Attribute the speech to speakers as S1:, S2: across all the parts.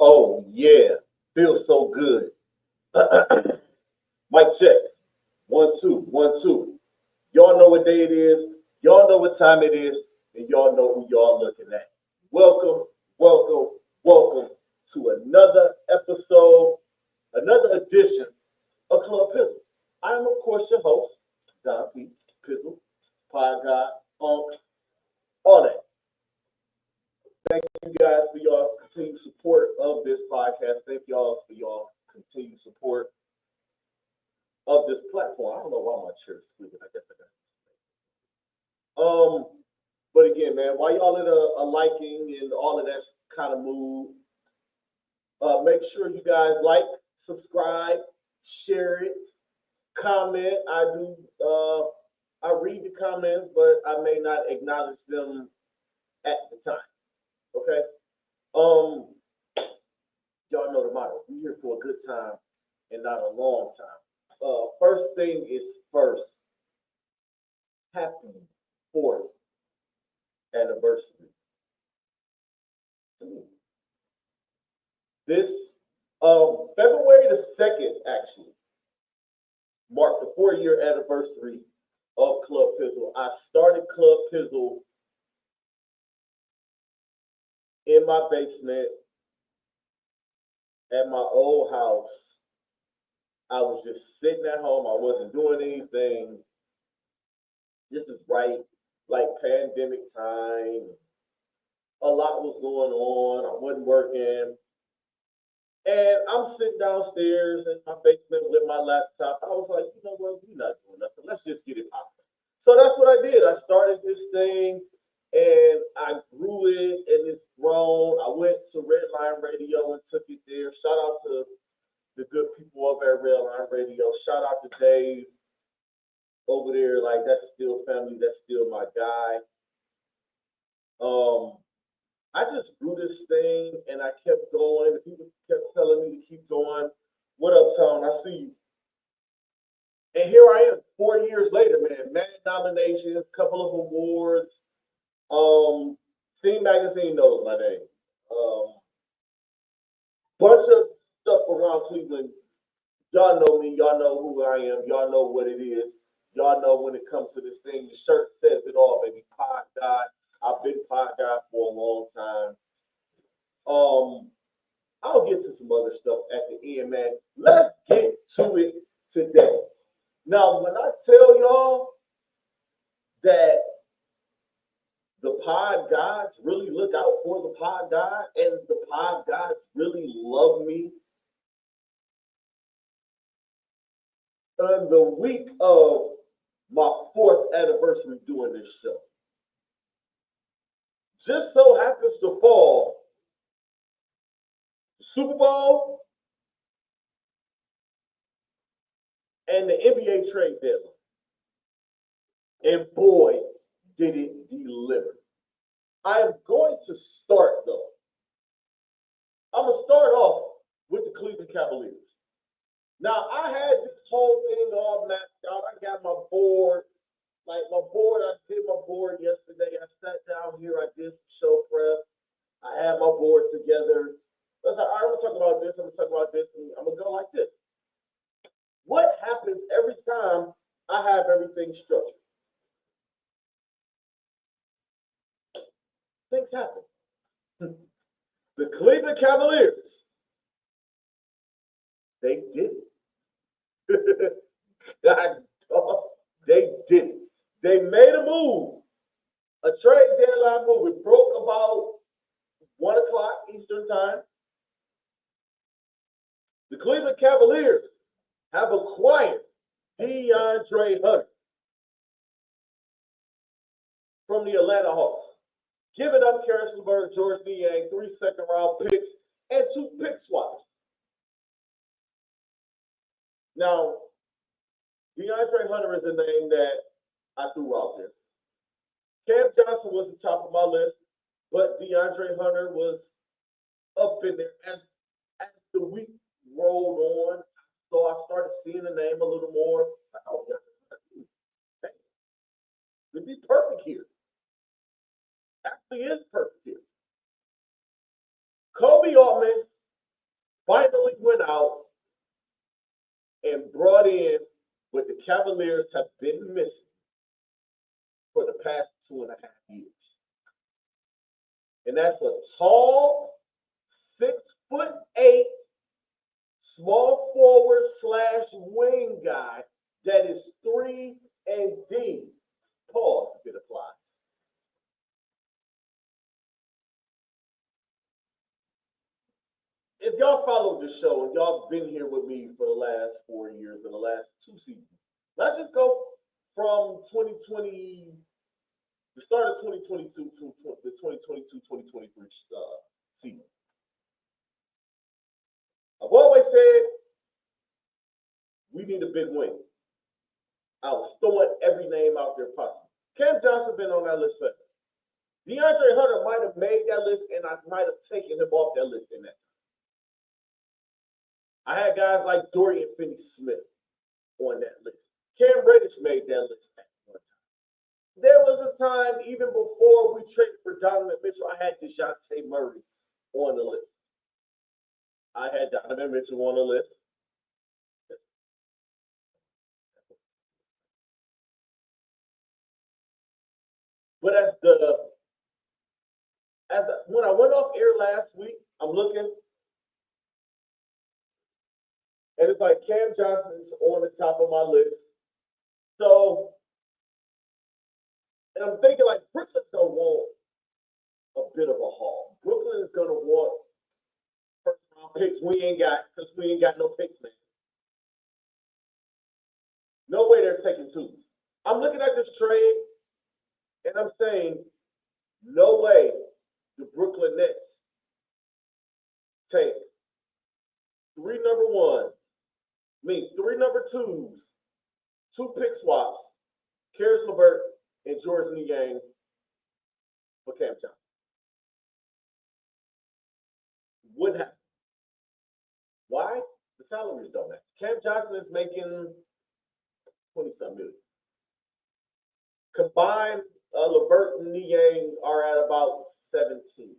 S1: Oh yeah, feels so good. Mic check. 1 2 1 2. Y'all know what day it is. Y'all know what time it is, and y'all know who y'all looking at. Welcome, welcome, welcome to another episode, another edition of Club Pizzle. I am of course your host, Don P. Pizzle, Pie Guy, all that. Thank you guys for your continued support of this podcast. Thank y'all for your continued support of this platform. I don't know why my chair is squeaking. I guess I got. But again, man, while y'all in a liking and all of that kind of mood, make sure you guys like, subscribe, share it, comment. I read the comments, but I may not acknowledge them at the time. Okay. Um, y'all know the motto. We're here for a good time and not a long time. First thing is first. Happy fourth anniversary to me. This February the 2nd actually marked the 4-year anniversary of Club Pizzle. I started Club Pizzle in my basement at my old house. I was just sitting at home. I wasn't doing anything. This is right, like pandemic time. A lot was going on. I wasn't working. And I'm sitting downstairs in my basement with my laptop. I was like, you know what? We're not doing nothing. Let's just get it popping. So that's what I did. I started this thing and I grew it and it's grown. I went to Redline Radio and took it there. Shout out to the good people over at Redline Radio. Shout out to Dave over there. Like, that's still family. That's still my guy. Um, I just grew this thing and I kept going. People kept telling me to keep going. What up, Tone? I see you. And here I am, 4 years later, man. Mad nominations, couple of awards. Scene Magazine knows my name. Um, Bunch of stuff around Cleveland. Y'all know me. Y'all know who I am. Y'all know what it is. Y'all know when it comes to this thing, the shirt says it all, baby. Pod guy. I've been pod guy for a long time. Um, I'll get to some other stuff at the end, man. Let's get to it today. Now, when I tell y'all that the pod gods really look out for the pod god and the pod gods really love me, on the week of my fourth anniversary doing this show, just so happens to fall the Super Bowl and the NBA trade deadline. And boy, did it deliver. I am going to start though. I'm gonna start off with the Cleveland Cavaliers. Now I had this whole thing all mapped out. I got my board, like my board. I did my board yesterday. I sat down here. I did some show prep. I had my board together. I was like, all right, I'm gonna talk about this. I'm gonna talk about this. And I'm gonna go like this. What happens every time I have everything structured? Things happen. The Cleveland Cavaliers, they did it. God, they did it. They made a move, a trade deadline move. It broke about 1 o'clock Eastern time. The Cleveland Cavaliers have acquired DeAndre Hunter from the Atlanta Hawks, giving up Karis LeVert, George Niang, 3 second-round picks, and 2 pick swaps. Now, DeAndre Hunter is a name that I threw out there. Cam Johnson was the top of my list, but DeAndre Hunter was up in there as the week rolled on. So I started seeing the name a little more. Oh, yeah, it'd be perfect here. Actually, is perfect here. Kobe Altman finally went out and brought in what the Cavaliers have been missing for the past 2.5 years. And that's a tall, 6'8" small forward slash wing guy that is 3 and D. Pause if it applies. If y'all followed the show and y'all been here with me for the last 4 years or the last 2 seasons, let's just go from 2020, the start of 2022 to the 2022-2023 season. I've always said we need a big win. I was throwing every name out there possible. Cam Johnson been on that list forever. DeAndre Hunter might have made that list, and I might have taken him off that list in that. I had guys like Dorian Finney-Smith on that list. Cam Reddish made that list at one time. There was a time, even before we traded for Donovan Mitchell, I had DeJounte Murray on the list. I had Donovan Mitchell on the list. But when I went off air last week, I'm looking, and it's like Cam Johnson's on the top of my list. So, and I'm thinking like Brooklyn's gonna want a bit of a haul. Brooklyn is gonna want first round picks we ain't got because we ain't got no picks, man. No way they're taking two. I'm looking at this trade, and I'm saying, no way the Brooklyn Nets take 3 number ones, means 3 number twos, 2 pick swaps, Karis LeVert, and George Niang for Cam Johnson. Wouldn't happen. Why? The salaries don't match. Cam Johnson is making 20-something million. Combined, LeVert and Niang are at about 17.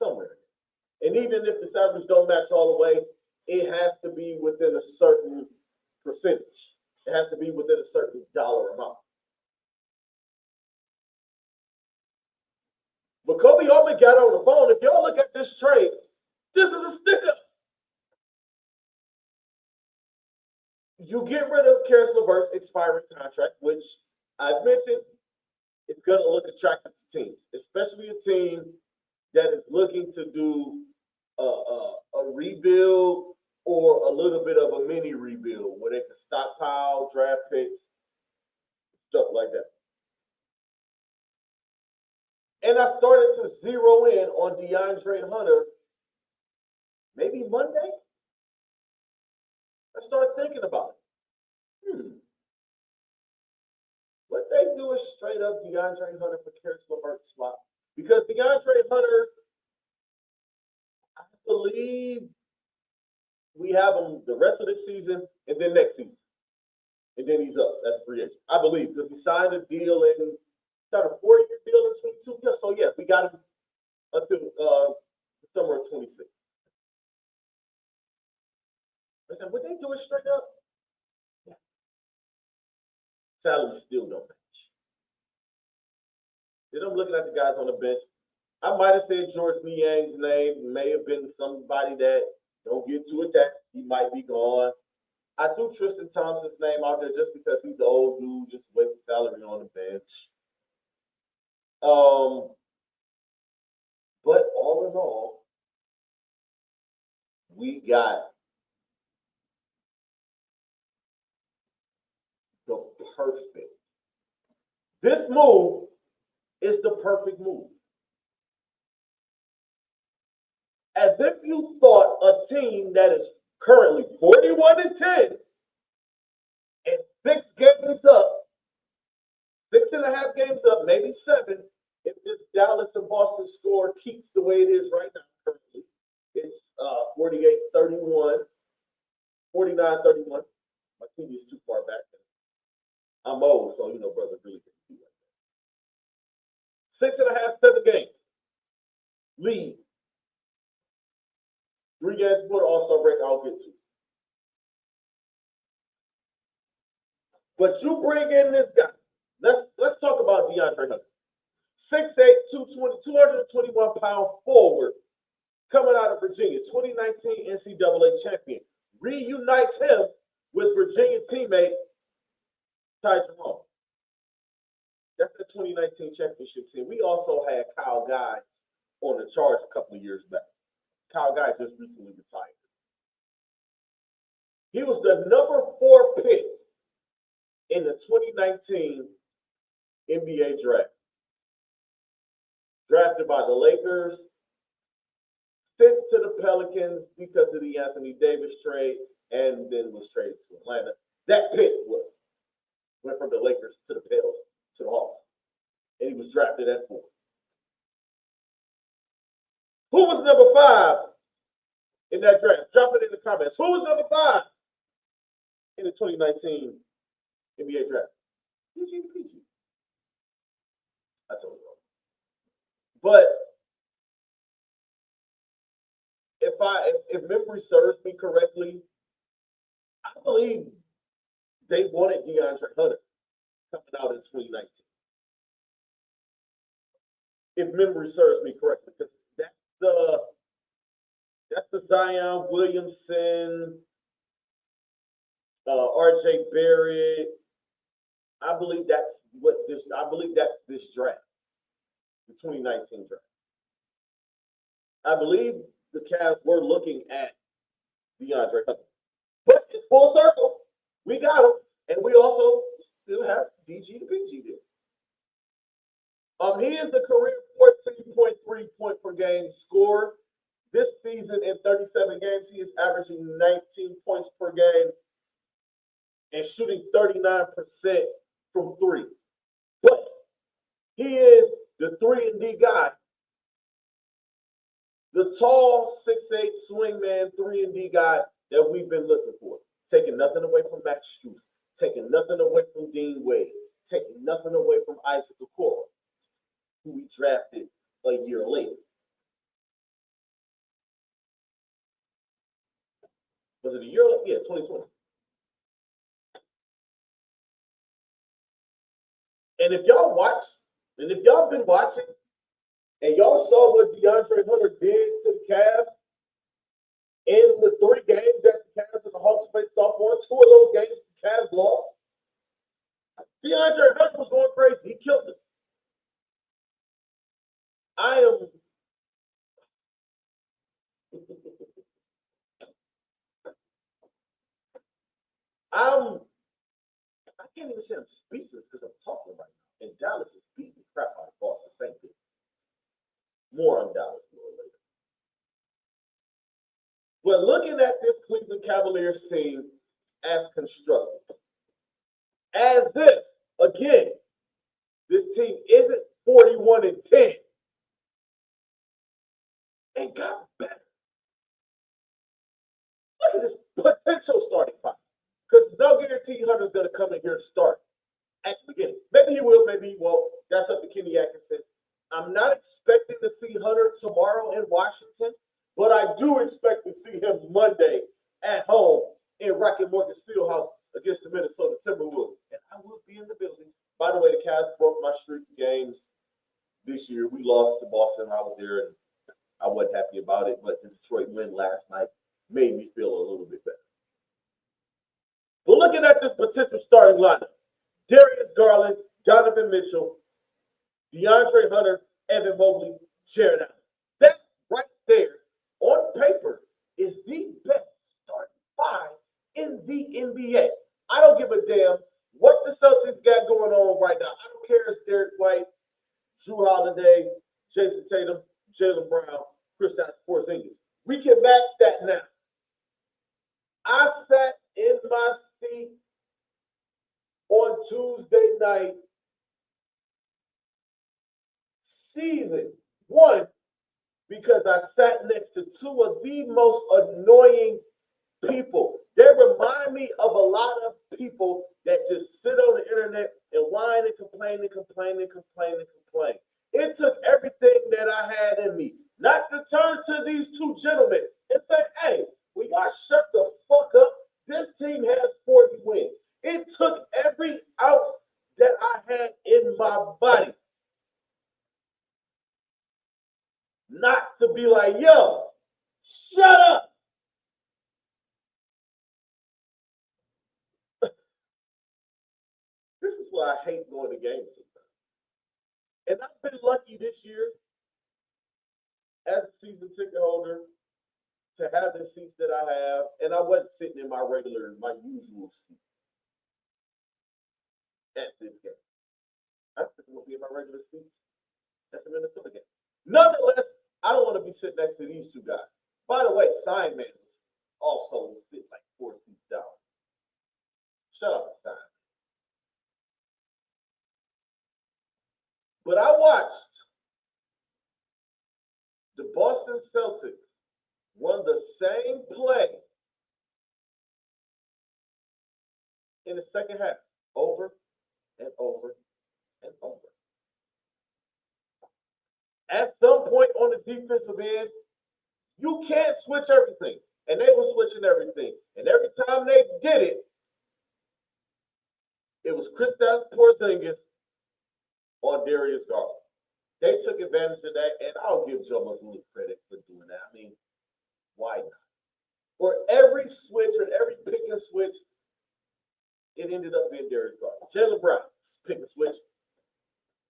S1: Somewhere. And even if the salaries don't match all the way, it has to be within a certain percentage. It has to be within a certain dollar amount. But Kobe Altman got on the phone. If y'all look at this trade, this is a sticker. You get rid of Karis LeVert's expiring contract, which I've mentioned is going to look attractive to teams, especially a team that is looking to do a rebuild or a little bit of a mini rebuild where they can stockpile draft picks, stuff like that. And I started to zero in on DeAndre Hunter maybe Monday. I started thinking about it. What they do is straight up DeAndre Hunter for Karis LeVert swap. Because DeAndre Hunter, I believe we have him the rest of the season and then next season. And then he's up. That's free agent. I believe because he signed a deal in got a 4-year deal in 22. Yeah, so yeah, we got him until summer of 26. I said, would they do it straight up? Yeah. Salaries still don't match. Then I'm looking at the guys on the bench. I might have said George Niang's name may have been somebody that don't get too attached. He might be gone. I threw Tristan Thompson's name out there just because he's an old dude, just wasting salary on the bench. But all in all, we got the perfect. This move is the perfect move. As if you thought a team that is currently 41-10 and 6 games up, 6.5 games up, maybe 7, if this Dallas and Boston score keeps the way it is right now currently. It's 48-31, 49-31. My TV is too far back. I'm old, so brother really can't see like that. 6.5, 7 games. Lead. 3 games before the All-Star break, I'll get to. But you bring in this guy. Let's talk about DeAndre Hunter. 6'8", 221-pound forward coming out of Virginia, 2019 NCAA champion. Reunites him with Virginia teammate Ty Jerome. That's the 2019 championship team. We also had Kyle Guy on the charge a couple of years back. Kyle Guy just recently retired. He was the number 4 pick in the 2019 NBA draft. Drafted by the Lakers, sent to the Pelicans because of the Anthony Davis trade, and then was traded to Atlanta. That pick went from the Lakers to the Pels to the Hawks, and he was drafted at 4. Who was number 5 in that draft? Drop it in the comments. Who was number 5 in the 2019 NBA draft? PG. I told you. But if memory serves me correctly, I believe they wanted DeAndre Hunter coming out in 2019. If memory serves me correctly, because that's the Zion Williamson, R.J. Barrett. I believe that's this draft, the 2019 draft. I believe the Cavs were looking at DeAndre Hunter. But it's full circle. We got him. And we also still have DG to PG there. He is a career 14.3 point per game scorer. This season in 37 games, he is averaging 19 points per game and shooting 39% from 3. But he is the 3-and-D guy. The tall 6'8" swingman 3-and-D guy that we've been looking for. Taking nothing away from Max Strus. Taking nothing away from Dean Wade. Taking nothing away from Isaac Okoro, who we drafted a year later. Was it a year later? Yeah, 2020. And if y'all been watching, and y'all saw what DeAndre Hunter did to the Cavs in the 3 games that the Cavs and the Hawks faced off on, 2 of those games the Cavs lost, DeAndre Hunter was going crazy. He killed it. I can't even say I'm speechless because I'm talking right now. And Dallas is beating the crap out of Boston. Thank you. More on Dallas a little later. But looking at this Cleveland Cavaliers team as constructed, as if, again, this team isn't 41-10 and got better. Look at this potential starting five. Because no guarantee Hunter's going to come in here to start at the beginning. Maybe he will, maybe he won't. That's up to Kenny Atkinson. I'm not expecting to see Hunter tomorrow in Washington, but I do expect to see him Monday at home in Rocket Mortgage Fieldhouse against the Minnesota Timberwolves. And I will be in the building. By the way, the Cavs broke my streak of games this year. We lost to Boston. I was there, and I wasn't happy about it, but the Detroit win last night made me feel a little bit better. But looking at this potential starting lineup, Darius Garland, Donovan Mitchell, DeAndre Hunter, Evan Mobley, Jared Allen. That right there, on paper, is the best starting five in the NBA. I don't give a damn what the Celtics got going on right now. I don't care if it's Derek White, Jrue Holiday, Jason Tatum, Jaylen Brown, Kristaps Porzingis. We can match that now. I sat in my seat on Tuesday night, season 1, because I sat next to 2 of the most annoying people. They remind me of a lot of people that just sit on the internet and whine and complain and complain and complain and complain. It took everything that I had in me not to turn to these 2 gentlemen and say, not to be like, yo, shut up. This is why I hate going to games sometimes. And I've been lucky this year as a season ticket holder to have the seats that I have, and I wasn't sitting in my usual seat at this game. I think I'm gonna be in my regular seat at the Minnesota game. Nonetheless, I don't want to be sitting next to these two guys. By the way, Sign Man also sit like 4 seats down. Shut up, Sign. But I watched the Boston Celtics run the same play in the second half, over and over and over. At some point on the defensive end, you can't switch everything. And they were switching everything. And every time they did it, it was Kristaps Porzingis on Darius Garland. They took advantage of that, and I'll give Joe Mazzulla credit for doing that. I mean, why not? For every switch or every pick and switch, it ended up being Darius Garland. Jaylen Brown, pick and switch,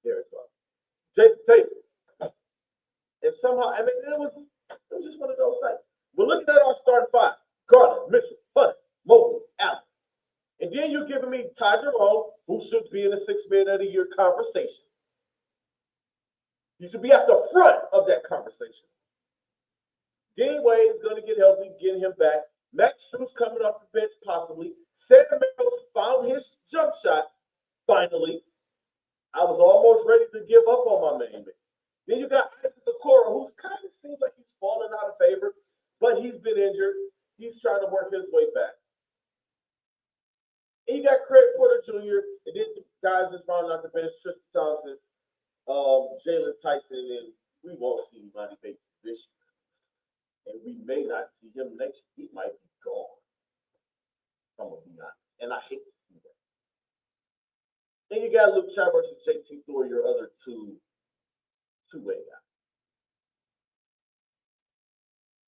S1: Darius Garland. Jason Tatum. And somehow, I mean, it was just one of those things. But looking at our starting five, Garland, Mitchell, Hunter, Mobley, Allen. And then you're giving me Ty Jerome, who should be in the Sixth Man of the Year conversation. He should be at the front of that conversation. Dean Wade is going to get healthy, getting him back. Max Strus coming off the bench, possibly. Sam Mills found his jump shot, finally. I was almost ready to give up on my main man. Then you got Isaac Okoro, who kind of seems like he's falling out of favor, but he's been injured. He's trying to work his way back. And you got Craig Porter Jr., and then the guys that's rounding out the bench, Tristan Thompson, Jalen Tyson, and we won't see Monty Bates this year. And we may not see him next year. He might be gone. I'm going to be honest. And I hate to see that. Then you got Luke Chavers and JT Thor, your other two-way guys.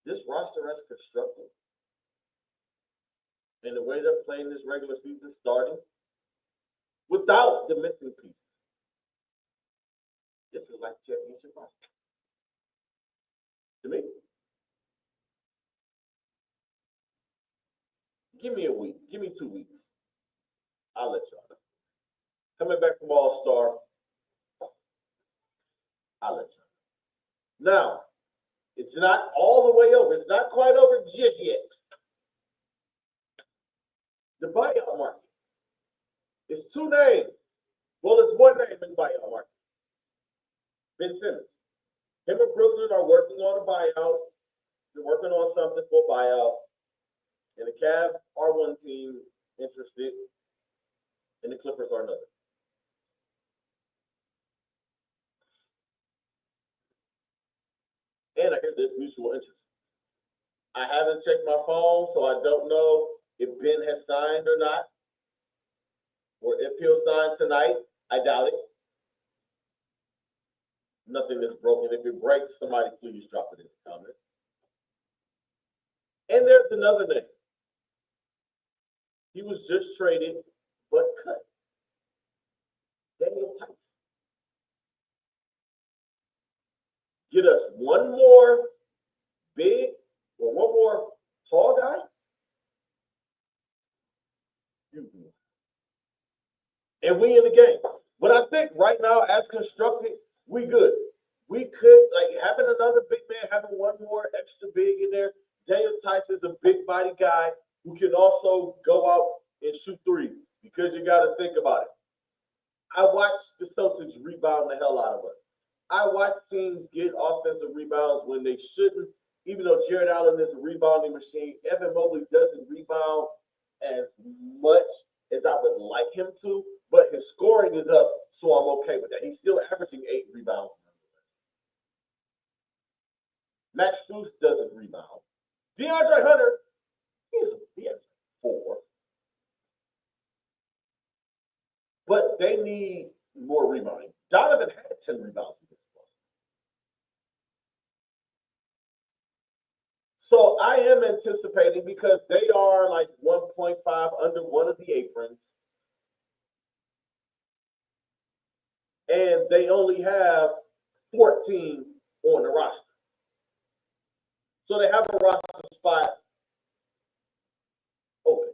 S1: This roster is constructed. And the way they're playing this regular season starting, without the missing pieces, this is like championship roster. To me. Give me a week. Give me 2 weeks. I'll let y'all know. Coming back from All-Star, I'll let y'all know. Now, it's not all the way over. It's not quite over just yet. The buyout market. It's two names. Well, it's one name in the buyout market. Ben Simmons. Him and Brooklyn are working on a buyout. They're working on something for a buyout. And the Cavs are one team interested, and the Clippers are another. And I hear there's mutual interest. I haven't checked my phone, so I don't know if Ben has signed or not, or if he'll sign tonight. I doubt it. Nothing is broken. If it breaks, somebody please drop it in the comments. And there's another name. He was just traded, but cut. Daniel Tice. Get us one more big or one more tall guy. And we in the game. But I think right now, as constructed, we good. We could, like, having another big man, having one more extra big in there. Daniel Tice is a big body guy who can also go out and shoot threes, because you got to think about it. I watched the Celtics rebound the hell out of us. I watched teams get offensive rebounds when they shouldn't, even though Jared Allen is a rebounding machine. Evan Mobley doesn't rebound as much as I would like him to, but his scoring is up, so I'm okay with that. He's still averaging 8 rebounds. Max Strus doesn't rebound. DeAndre Hunter, he has 4. But they need more rebounding. Donovan had 10 rebounds. am anticipating because they are like 1.5 under one of the aprons, and they only have 14 on the roster. So they have a roster spot open.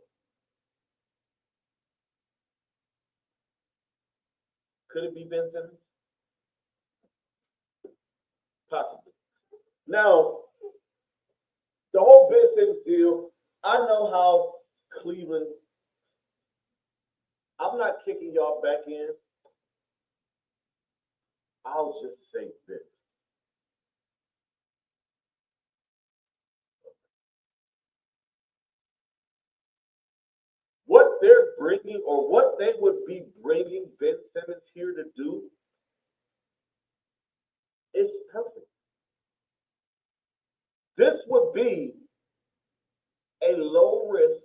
S1: Could it be Ben Simmons? Possibly. Now, the whole Ben Simmons deal, I know how Cleveland, I'm not kicking y'all back in. I'll just say this. What they're bringing, or what they would be bringing Ben Simmons here to do, is perfect. This would be a low risk,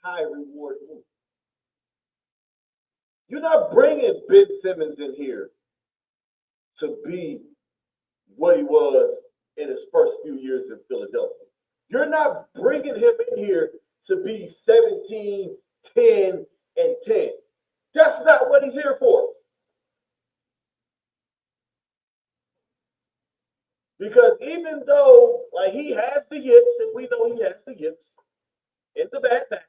S1: high reward move. You're not bringing Ben Simmons in here to be what he was in his first few years in Philadelphia. You're not bringing him in here to be 17, 10, and 10. That's not what he's here for. Because even though like he has the yips, and we know he has the yips in the backpack,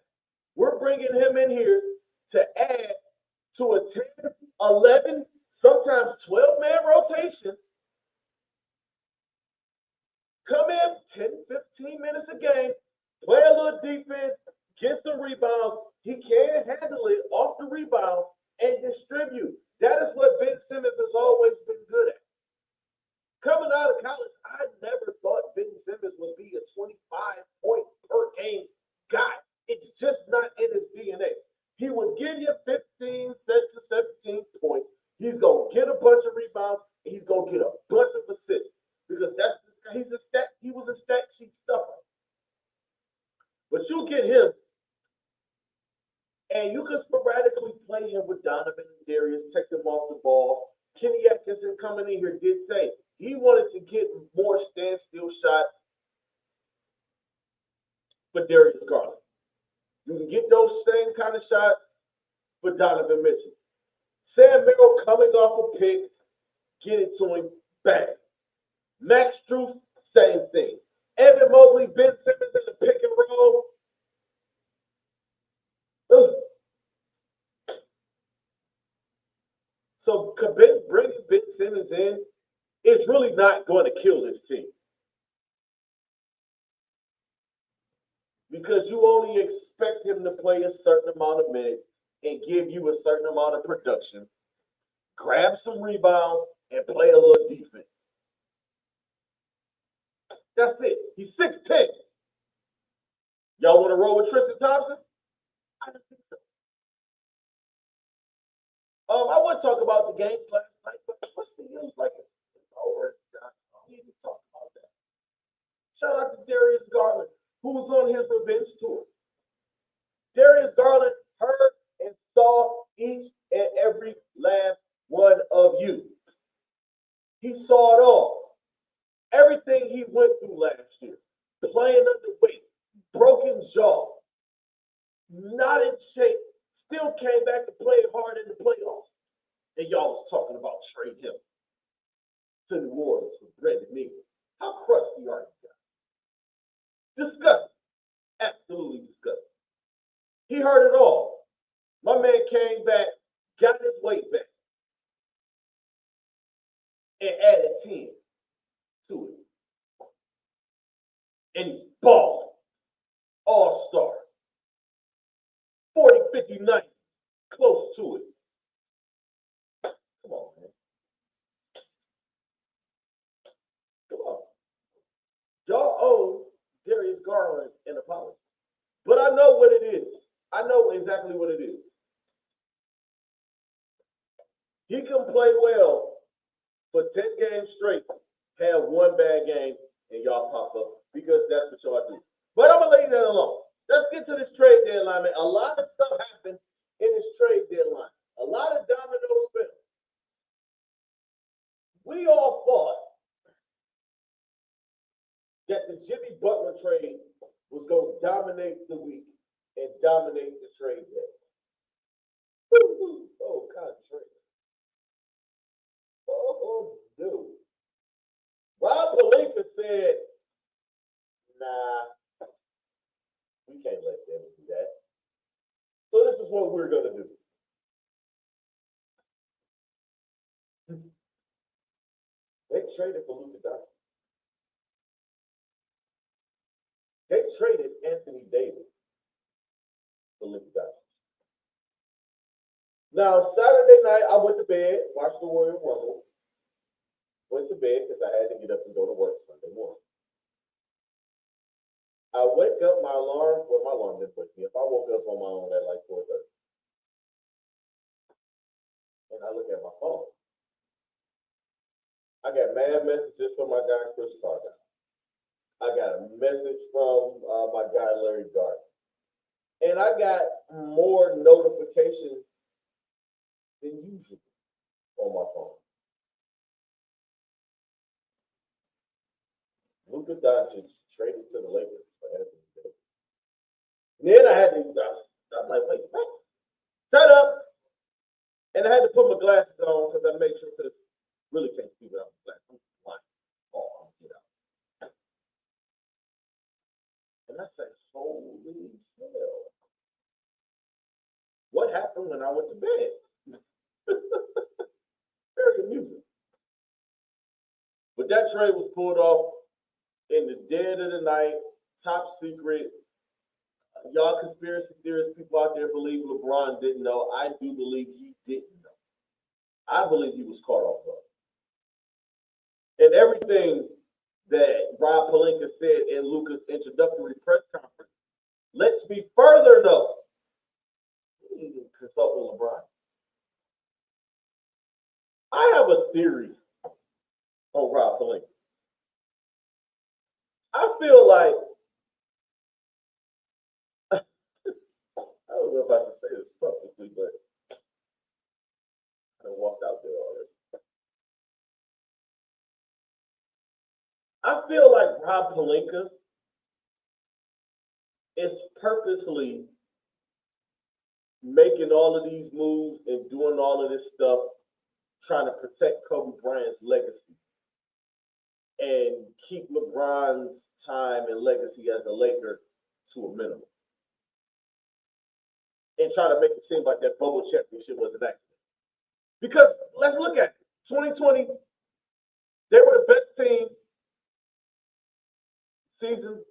S1: we're bringing him in here to add to a 10, 11, sometimes 12-man rotation. Come in 10, 15 minutes a game, play a little defense, get some rebounds. He can handle it off the rebound and distribute. That is what Ben Simmons has always been good at. Coming out of college, I never thought Ben Simmons would be a 25-point per game guy. It's just not in his DNA. He would give you 15 to 17 points. He's gonna get a bunch of rebounds, and he's gonna get a bunch of assists because he was a stat sheet stuffer. But you get him, and you can sporadically play him with Donovan and Darius, take them off the ball. Kenny Atkinson coming in here did say he wanted to get more standstill shots for Darius Garland. You can get those same kind of shots for Donovan Mitchell. Sam Merrill coming off a pick, get it to him, bang. Max Strus, same thing. Evan Mobley, Ben Simmons in the pick and roll. Ugh. So bringing Ben Simmons in is really not going to kill this team. Because you only expect him to play a certain amount of minutes and give you a certain amount of production, grab some rebounds, and play a little defense. That's it. He's 6'10". Y'all want to roll with Tristan Thompson? I don't think so. I want to talk about the games last night, but what's the use? Like, it's over. I don't need to talk about that. Shout out to Darius Garland, who was on his revenge tour. Darius Garland heard and saw each and every last one of you. He saw it all. Everything he went through last year. Playing underweight, broken jaw, not in shape, still came back to play hard in the playoffs. And y'all was talking about trade him to New Orleans with Brandon Ingram. How crusty are you guys? Disgusting. Absolutely disgusting. He heard it all. My man came back, got his weight back, and added 10 to it. And he's balling. All-star. 40, 50, 90. Close to it. Come on, man. Come on. Y'all owe Darius Garland an apology. But I know what it is. I know exactly what it is. He can play well for 10 games straight, have one bad game, and y'all pop up because that's what y'all do. But I'm going to leave that alone. Let's get to this trade deadline, man. A lot of stuff happened in this trade deadline. A lot of dominoes fell. We all thought that the Jimmy Butler trade was going to dominate the week and dominate the trade day. Oh, God, trade. Oh, dude. Rob Pelinka said, nah, we can't let them do that. So this is what we're going to do. They traded for Luka Doncic. They traded Anthony Davis for Luka Doncic. Now, Saturday night, I went to bed, watched the Royal Rumble, went to bed because I had to get up and go to work Sunday morning. I wake up, my alarm didn't wake me up. I woke up on my own at like 4:30. And I look at my phone. I got mad messages from my guy, Chris Carter. I got a message from my guy, Larry Gardner. And I got more notifications than usual on my phone. Luka Doncic traded to the Lakers for Anthony Davis. Then I had to, I'm like, wait, what? Shut up. And I had to put my glasses on because I made sure to really can't see without my glasses. I'm blind. Oh, get out. And I said, holy hell. What happened when I went to bed? Very amusing. But that trade was pulled off in the dead of the night, top secret. Y'all conspiracy theorists, people out there believe LeBron didn't know. I do believe he didn't know. I believe he was caught off guard. And everything that Rob Pelinka said in Luka's introductory press conference lets me further know. You need to consult with LeBron. I have a theory on Rob Pelinka. I feel like I don't know if I should say this publicly, but I walked out there already. I feel like Rob Pelinka is purposely making all of these moves and doing all of this stuff, trying to protect Kobe Bryant's legacy and keep LeBron's time and legacy as a Laker to a minimum. And try to make it seem like that bubble championship was an accident. Because let's look at it. 2020, they were the best team. Season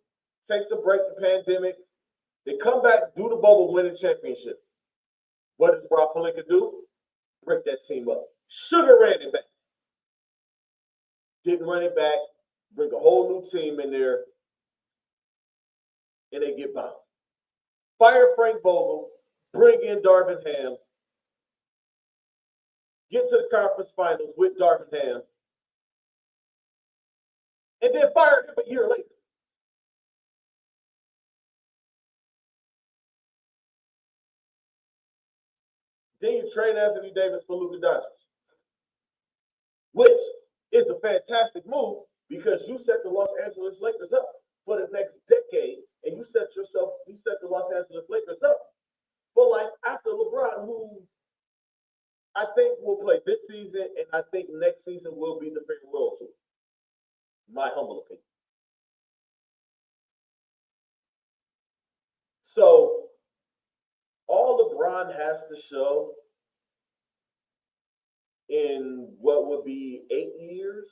S1: takes a break, the pandemic. They come back, do the bubble, win the championship. What does Rob Pelinka do? Break that team up. Sugar ran it back. Didn't run it back. Bring a whole new team in there. And they get bounced. Fire Frank Vogel. Bring in Darvin Ham. Get to the conference finals with Darvin Ham. And then fire him a year later. Then you trade Anthony Davis for Luka Doncic, which is a fantastic move because you set the Los Angeles Lakers up for the next decade, and you set the Los Angeles Lakers up for life after LeBron, who I think will play this season, and I think next season will be the farewell tour. My humble opinion. So all LeBron has to show in what would be 8 years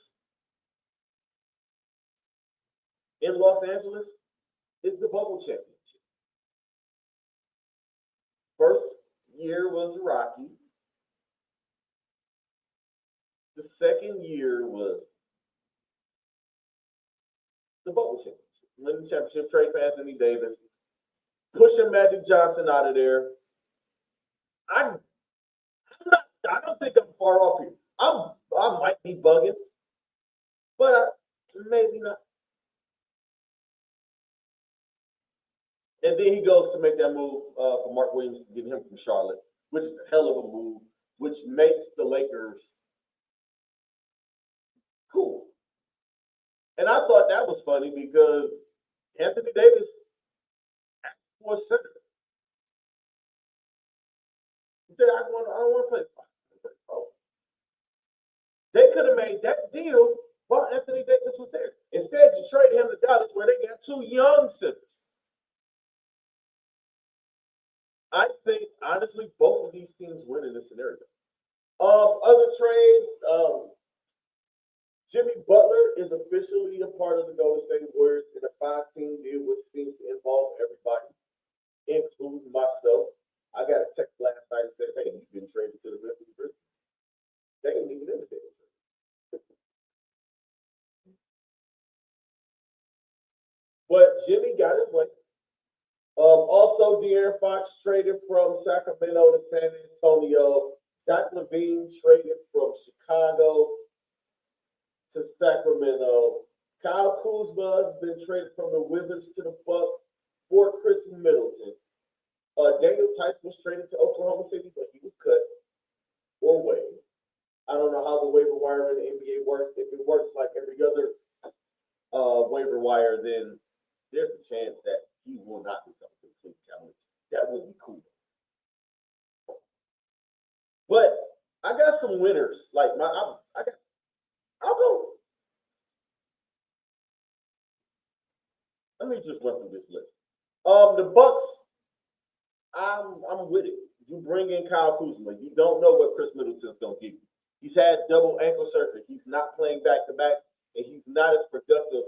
S1: in Los Angeles is the bubble championship. First year was rocky. The second year was the bubble championship. Win the championship, trade for Anthony Davis, pushing Magic Johnson out of there. I don't think I'm far off here. I might be bugging, but maybe not. And then he goes to make that move for Mark Williams to get him from Charlotte, which is a hell of a move, which makes the Lakers cool. And I thought that was funny because Anthony Davis asked for a center. He said, I don't want to play. Oh, they could have made that deal while Anthony Davis was there. Instead, you trade him to Dallas where they got two young centers. I think, honestly, both of these teams win in this scenario. Other trades, Jimmy Butler is officially a part of the Golden State Warriors in a five-team deal, which seems to involve everybody, including myself. I got a text last night that said, "Hey, you've been traded to the Memphis Grizzlies." They ain't even in the deal. But Jimmy got his way. Also, De'Aaron Fox traded from Sacramento to San Antonio. Zach LaVine traded from Chicago to Sacramento. Kyle Kuzma has been traded from the Wizards to the Bucks for Chris Middleton. Daniel Tice was traded to Oklahoma City, but he was cut or waived. I don't know how the waiver wire in the NBA works. If it works like every other waiver wire, then there's a chance that he will not become a complete challenge. That would be cool. But I got some winners. Like I'll go. Let me just run through this list. The Bucks. I'm with it. You bring in Kyle Kuzma. You don't know what Chris Middleton's gonna give you. He's had double ankle surgery. He's not playing back to back, and he's not as productive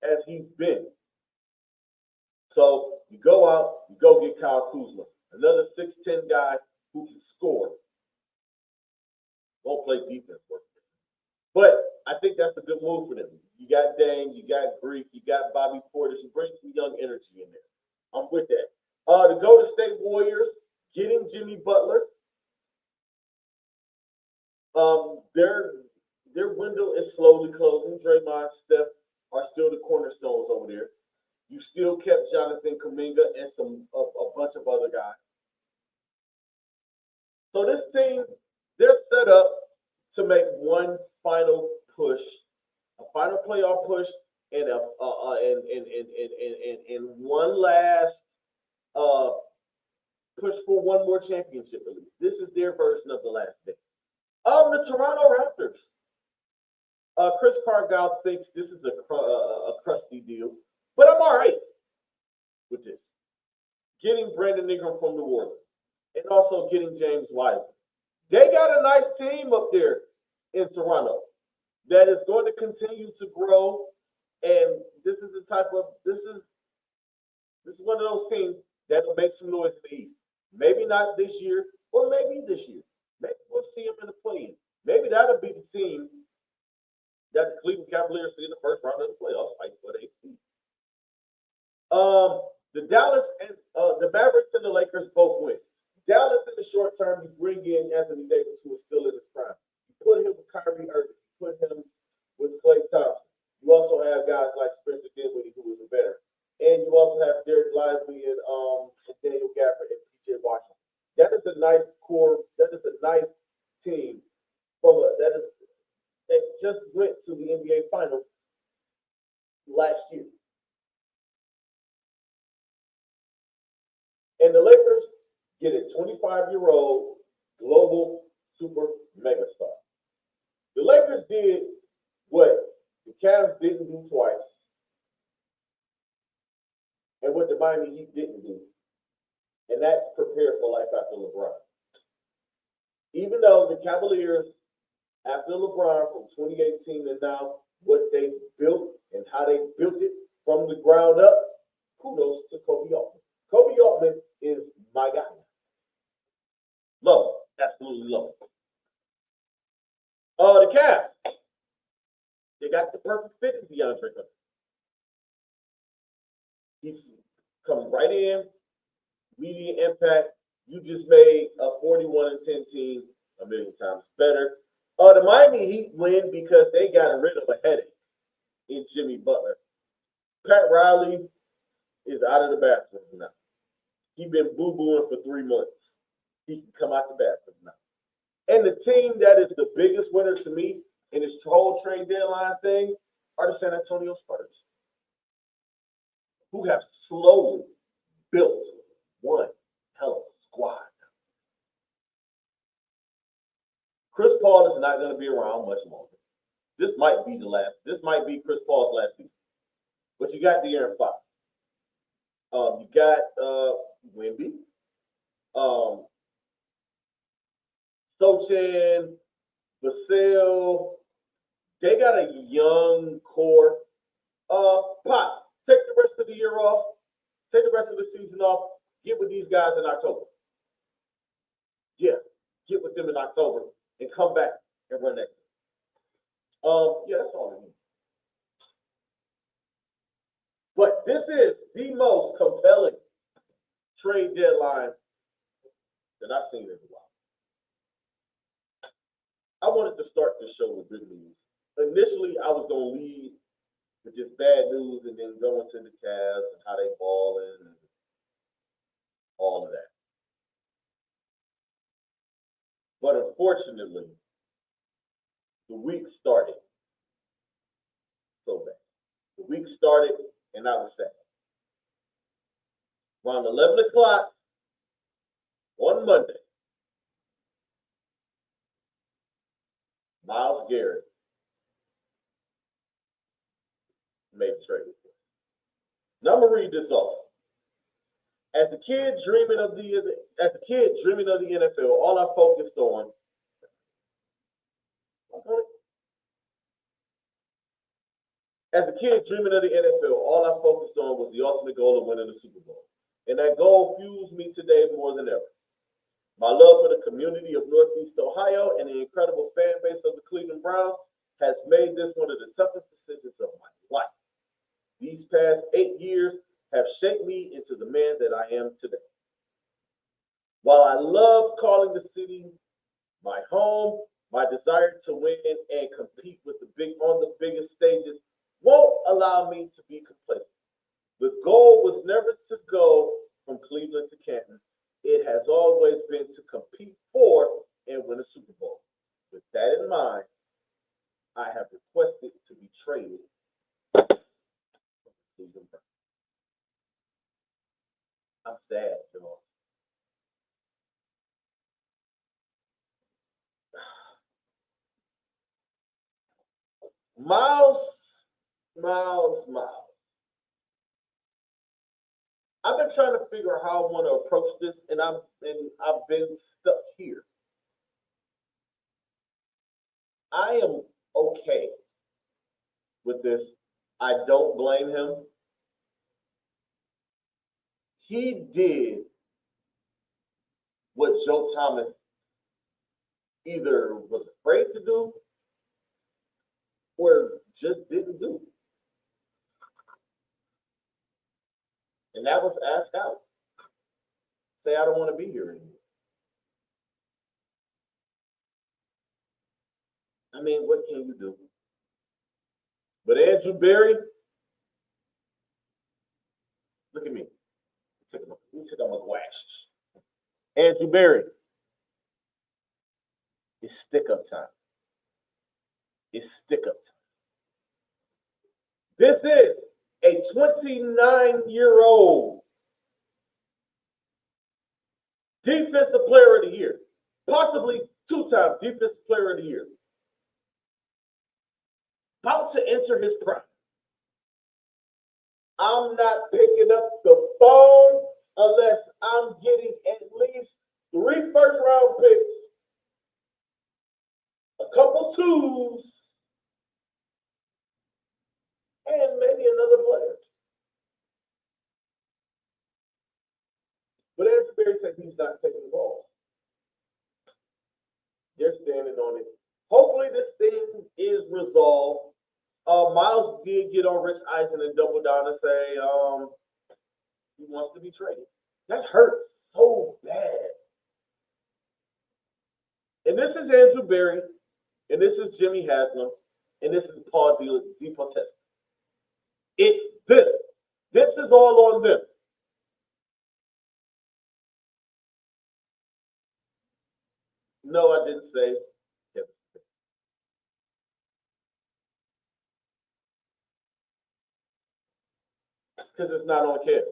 S1: as he's been. So you go out, you go get Kyle Kuzma, another 6'10" guy who can score. Won't play defense work. But I think that's a good move for them. You got Dame, you got Greek, you got Bobby Portis. You bring some young energy in there. I'm with that. The Golden State Warriors getting Jimmy Butler. Their window is slowly closing. Draymond, Steph are still the cornerstones over there. You still kept Jonathan Kuminga and a bunch of other guys. So this team, they're set up to make one final push, a final playoff push, and and one last uh, push for one more championship at least. This is their version of the last day. The Toronto Raptors. Chris Cargill thinks this is a crusty deal, but I'm all right with this. Getting Brandon Ingram from New Orleans and also getting James Wiseman. They got a nice team up there in Toronto that is going to continue to grow. And this is the type of this is one of those teams that'll make some noise in the East. Maybe not this year, or maybe this year. Maybe we'll see them in the play-in. Maybe that'll be the team that the Cleveland Cavaliers see in the first round of the playoffs, fight for the 8th. The Dallas and the Mavericks and the Lakers both win. Dallas in the short term, you bring in Anthony Davis, who is still in his prime. You put him with Kyrie Irving. You put him with Klay Thompson. You also have guys like Spencer Dinwiddie, who is a veteran. And you also have Derek Lively and Daniel Gafford and PJ Washington. That is a nice core. That is a nice team. That just went to the NBA Finals last year. And the Lakers get a 25-year-old global super megastar. The Lakers did what the Cavs didn't do twice, and what the Miami Heat didn't do, and that's prepare for life after LeBron. Even though the Cavaliers, after LeBron from 2018 and now, what they built and how they built it from the ground up, kudos to Kobe Altman. Kobe Altman is my guy. Love him. Absolutely love him. The Cavs, they got the perfect fit in DeAndre Hunter. He's coming right in, immediate impact. You just made a 41-10 team a million times better. The Miami Heat win because they got rid of a headache in Jimmy Butler. Pat Riley is out of the bathroom now. He's been boo-booing for 3 months. He can come out the bathroom now. And the team that is the biggest winner to me in this whole trade deadline thing are the San Antonio Spurs. who have slowly built one hell of a squad. Chris Paul is not going to be around much longer. This might be the last. This might be Chris Paul's last season. But you got De'Aaron Fox. You got Wemby, um, Sochan, Vassell. They got a young core. Pop, take the rest of the year off. Take the rest of the season off. Get with these guys in October. Yeah, get with them in October and come back and run next. Yeah, that's all I need. But this is the most compelling trade deadline that I've seen in a while. I wanted to start this show with good news. Initially, I was going to lead with just bad news and then go into the Cavs and how they balling and all of that. But unfortunately, the week started so bad. The week started and I was sad. Around 11 o'clock on Monday, Myles Garrett made a trade. Now I'm gonna read this off. As a kid dreaming of the NFL, all I focused on. As a kid dreaming of the NFL, all I focused on was the ultimate goal of winning the Super Bowl. And that goal fuels me today more than ever. My love for the community of Northeast Ohio and the incredible fan base of the Cleveland Browns has made this one of the toughest decisions of my life. These past 8 years have shaped me into the man that I am today. While I love calling the city my home, my desire to win and compete with on the biggest stages won't allow me to be complacent. The goal was never to go from Cleveland to Canton. It has always been to compete for and win a Super Bowl. With that in mind, I have requested to be traded from the Cleveland Browns. I'm sad, y'all. Miles. I've been trying to figure out how I want to approach this, and I've been stuck here. I am okay with this. I don't blame him. He did what Joe Thomas either was afraid to do or just didn't do. And that was ask out. Say, I don't want to be here anymore. I mean, what can you do? But Andrew Berry, look at me. He took out my glasses. Andrew Berry, it's stick-up time. It's stick-up time. This is a 29-year-old defensive player of the year, possibly 2-time defensive player of the year, about to enter his prime. I'm not picking up the phone unless I'm getting at least 3 first-round picks, a couple twos, and maybe another player. But Andrew Berry said he's not taking the ball. They're standing on it. Hopefully this thing is resolved. Miles did get on Rich Eisen and double down and say he wants to be traded. That hurts so bad. And this is Andrew Berry, and this is Jimmy Haslam, and this is Paul DePotesta. It's them. This is all on them. No, I didn't say Kevin. because it's not on Kev.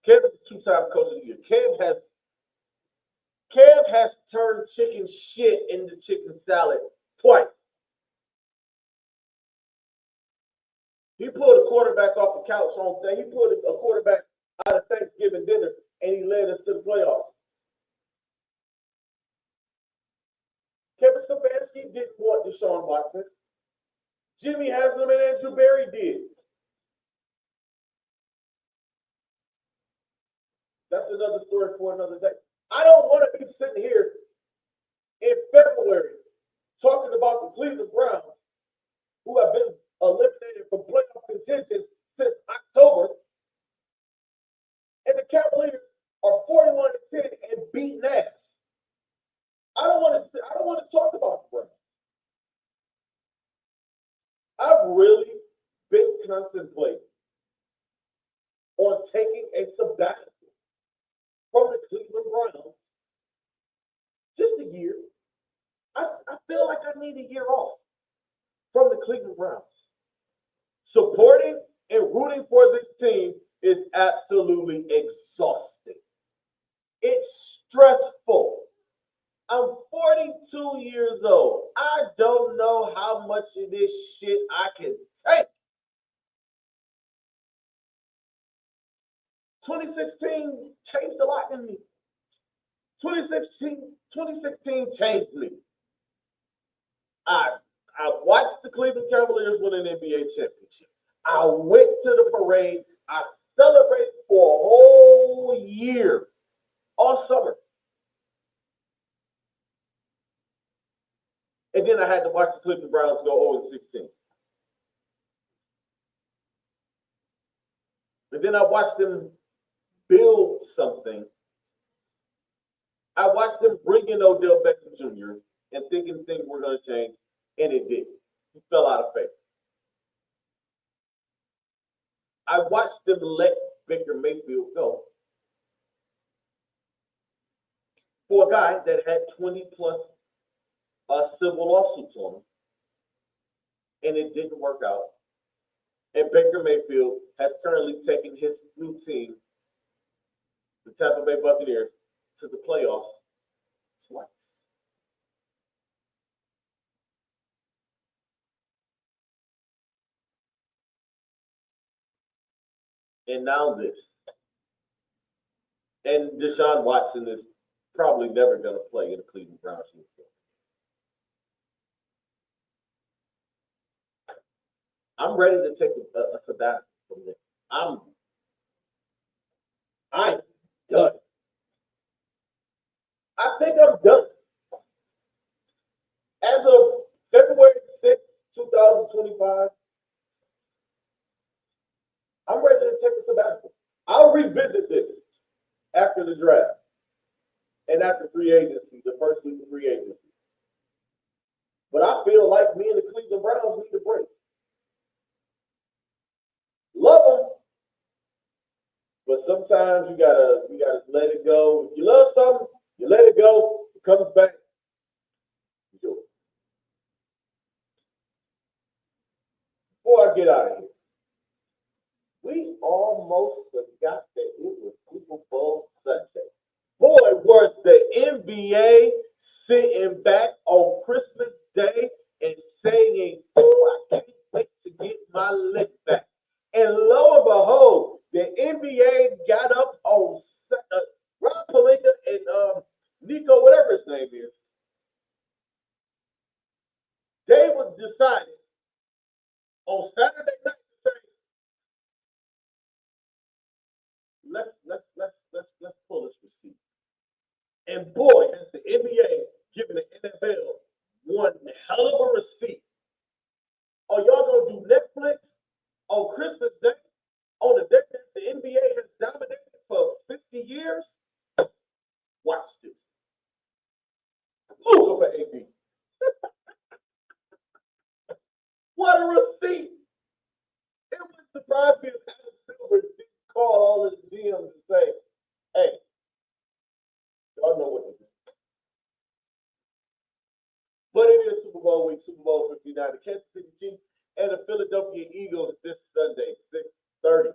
S1: Kev is a two-time coach of the year. Kev has turned chicken shit into chicken salad twice. He pulled a quarterback off the couch on thing. He pulled a quarterback out of Thanksgiving dinner and he led us to the playoffs. Kevin Stefanski didn't want Deshaun Watson. Jimmy Haslam and Andrew Berry did. That's another story for another day. I don't want to be sitting here in February talking about the Cleveland Browns, who have been eliminated from playoff contention since October, and the Cavaliers are 41-10 and beating ass. I don't want to talk about the Browns. I've really been contemplating on taking a sabbatical from the Cleveland Browns. Just a year. I feel like I need a year off from the Cleveland Browns. Supporting and rooting for this team is absolutely exhausting. It's stressful. I'm 42 years old. I don't know how much of this shit I can take. 2016 changed a lot in me. 2016 changed me. I watched the Cleveland Cavaliers win an NBA championship. I went to the parade. I celebrated for a whole year, all summer. And then I had to watch the Cleveland Browns go 0-16. And then I watched them build something. I watched them bring in Odell Beckham Jr. and thinking things were going to change, and it didn't. He fell out of favor. I watched them let Baker Mayfield go for a guy that had 20-plus civil lawsuits on him, and it didn't work out. And Baker Mayfield has currently taken his new team, the Tampa Bay Buccaneers, to the playoffs twice. And now this. And Deshaun Watson is probably never going to play in the Cleveland Browns uniform. I'm ready to take a sabbatical from this. I'm done. I think I'm done. As of February 6, 2025, I'm ready to take a sabbatical. I'll revisit this after the draft and after free agency, the first week of free agency. But I feel like me and the Cleveland Browns need a break. Love them, but sometimes you gotta let it go. If you love something, you let it go. It comes back. Enjoy. Before I get out of here, we almost forgot that it was Super Bowl Sunday. Boy, was the NBA sitting back on Christmas Day and saying, "Oh, I can't wait to get my lick back." And lo and behold, the NBA got up on Rob Pelinka and Nico, whatever his name is. They was decided on Saturday night to say, let's pull this receipt. And boy, has the NBA given the NFL one hell of a receipt. Are y'all gonna do Netflix on Christmas Day, on the day that the NBA has dominated for 50 years? Watch this. Move over, AB. What a receipt! It would surprise me if Adam Silver didn't call all his GMs and say, "Hey, y'all know what to do." But it is Super Bowl week, Super Bowl 59. The Kansas City Chiefs and the Philadelphia Eagles this Sunday, 6:30.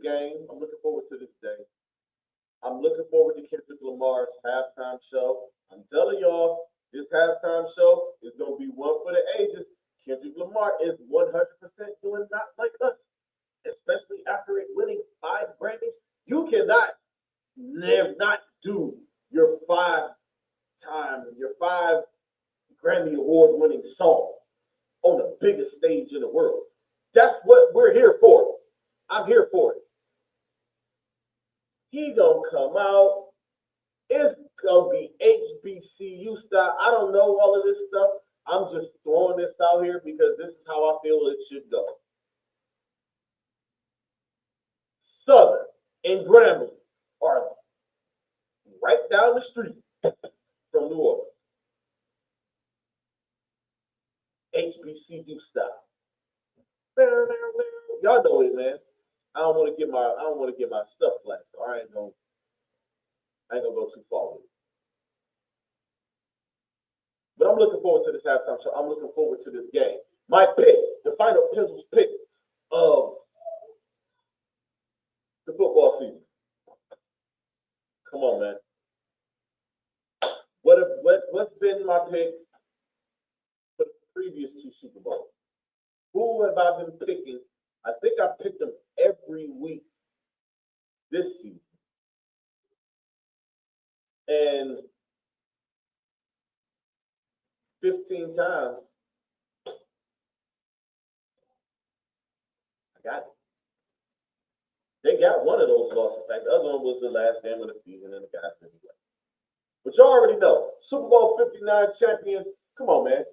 S1: game. I'm looking forward to this day. I'm looking forward to Kendrick Lamar's halftime show. I'm telling y'all, this halftime show is going to be one for the ages. Kendrick Lamar is 100% doing not like us, especially after it winning 5 Grammys. You cannot not do your five Grammy Award winning song on the biggest stage in the world. That's what we're here for. I'm here for it. He gonna come out. It's gonna be HBCU style. I don't know all of this stuff. I'm just throwing this out here because this is how I feel it should go. Southern and Grambling are right down the street from New Orleans. HBCU style. Y'all know it, man. I don't want to get my stuff flat, so I ain't gonna go too far with it. But I'm looking forward to this halftime show. I'm looking forward to this game. My pick, the final Pizzle's pick of the football season. Come on, man. What's been my pick for the previous 2 Super Bowls? Who have I been picking? I think I picked them every week this season. And 15 times, I got it. They got one of those losses back. The other one was the last game of the season and the guys didn't play. But you already know, Super Bowl 59 champion. Come on, man.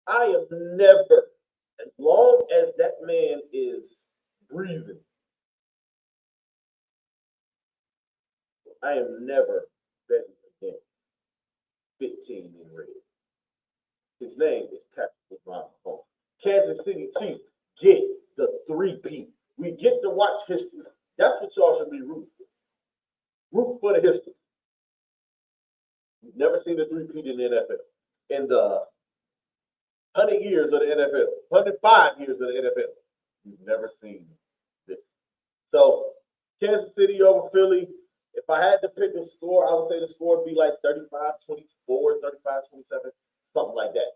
S1: I am never, as long as that man is breathing, I am never betting against 15 in red. His name is Patrick Mahomes. Kansas City Chiefs get the 3-peat. We get to watch history. That's what y'all should be rooting for. Root for the history. We've never seen a 3-peat in the NFL. In the 100 years of the NFL, 105 years of the NFL, we've never seen this. So, Kansas City over Philly. If I had to pick a score, I would say the score would be like 35-24, 35-27, something like that.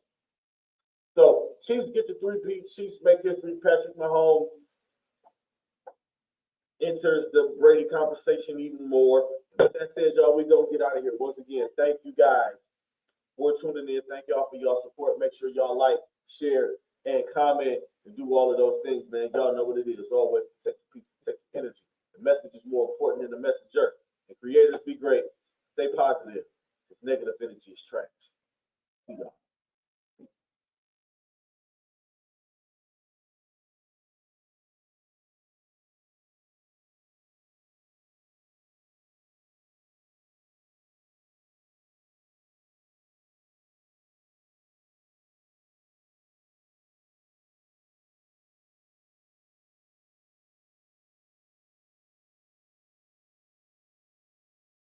S1: So, Chiefs get the 3-peat. Chiefs make history. Patrick Mahomes enters the Brady conversation even more. With that said, y'all, we gonna get out of here. Once again, thank you guys for tuning in. Thank y'all for y'all support. Make sure y'all like, share, and comment, and do all of those things, man. Y'all know what it is. Always protect the people, protect the energy. The message is more important than the messenger. And creators, be great. Stay positive. This negative energy is trash.